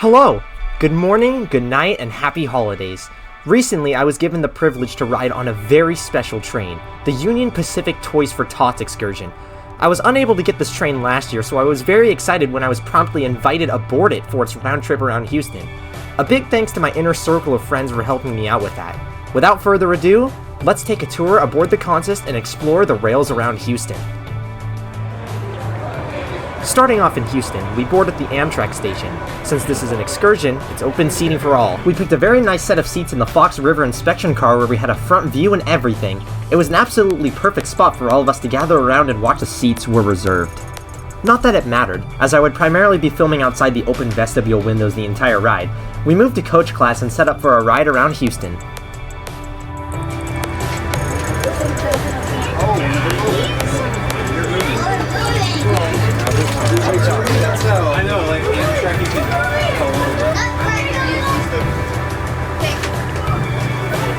Hello! Good morning, good night, and happy holidays. Recently, I was given the privilege to ride on a very special train, the Union Pacific Toys For Tots excursion. I was unable to get this train last year, so I was very excited when I was promptly invited aboard it for its round trip around Houston. A big thanks to my inner circle of friends for helping me out with that. Without further ado, let's take a tour aboard the consist and explore the rails around Houston. Starting off in Houston, we board at the Amtrak station. Since this is an excursion, it's open seating for all. We picked a very nice set of seats in the Fox River inspection car where we had a front view and everything. It was an absolutely perfect spot for all of us to gather around and watch. The seats were reserved. Not that it mattered, as I would primarily be filming outside the open vestibule windows the entire ride. We moved to coach class and set up for a ride around Houston. I know, like Amtrak, you can go over.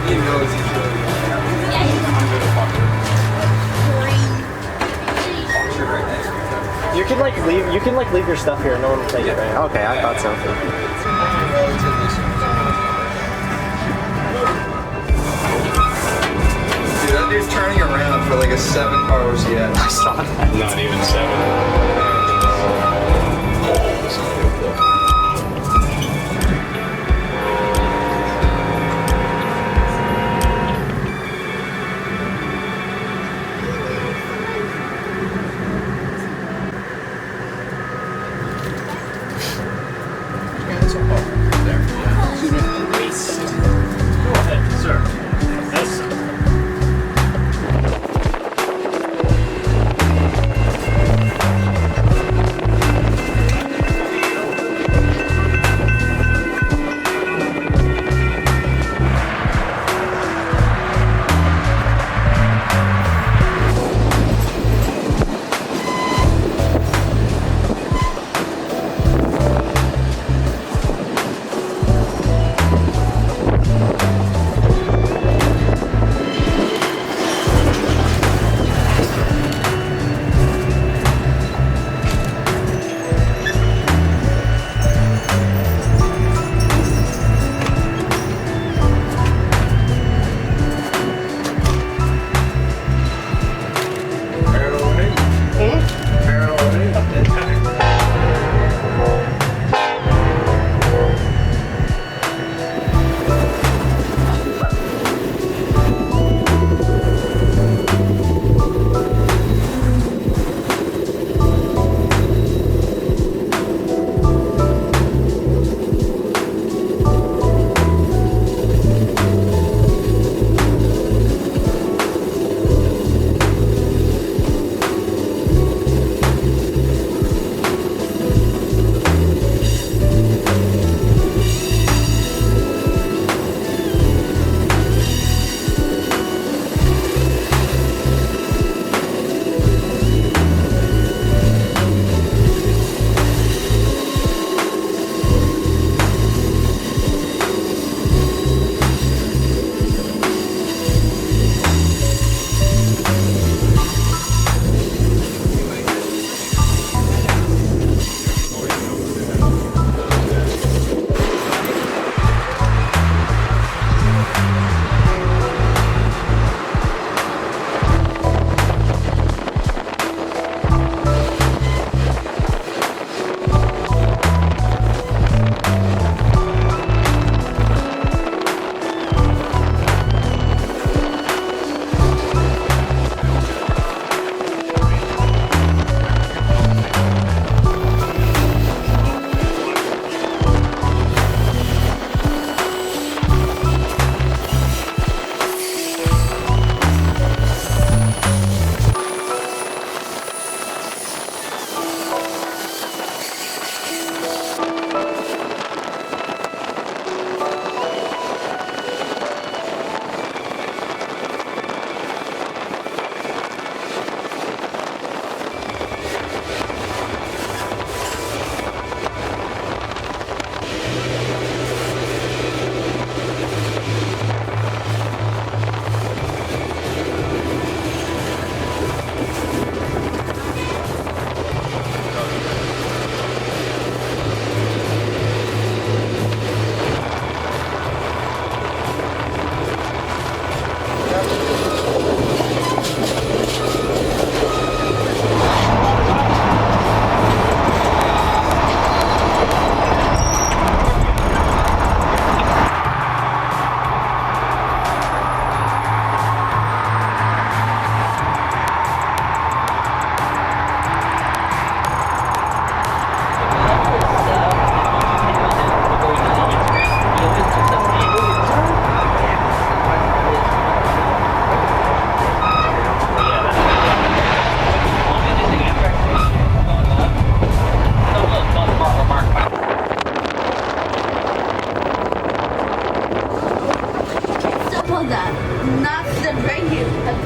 He knows he's really I'm gonna fuck her. You can leave your stuff here, no one will take it, right? Okay, I thought so. Dude, that dude's turning around for like a 7 car yet. I saw that. Not even 7. Hold up. Not the right here. Don't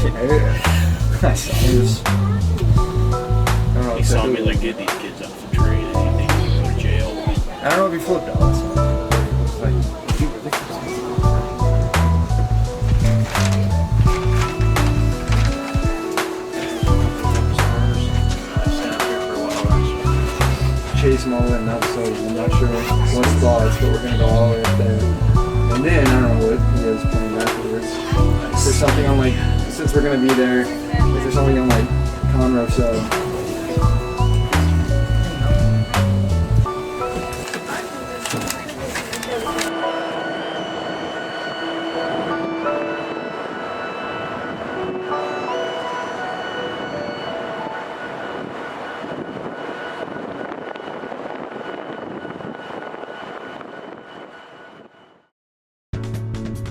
go there. I saw this. I don't know. He saw me like get these kids off the train and he think he go to jail. I don't know if he flipped out. It's like, you ridiculous. Chase him all the way in that episode. I'm not sure what's the odds, but we're gonna go all the way up there. And then I don't know what he is playing afterwards. If there's something on like, since we're gonna be there, if there's something on like Conroe show.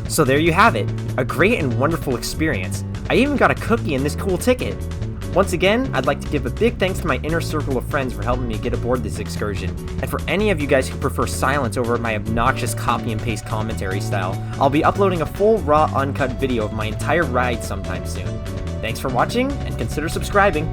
So there you have it, a great and wonderful experience. I even got a cookie in this cool ticket. Once again, I'd like to give a big thanks to my inner circle of friends for helping me get aboard this excursion. And for any of you guys who prefer silence over my obnoxious copy and paste commentary style, I'll be uploading a full, raw, uncut video of my entire ride sometime soon. Thanks for watching, and consider subscribing.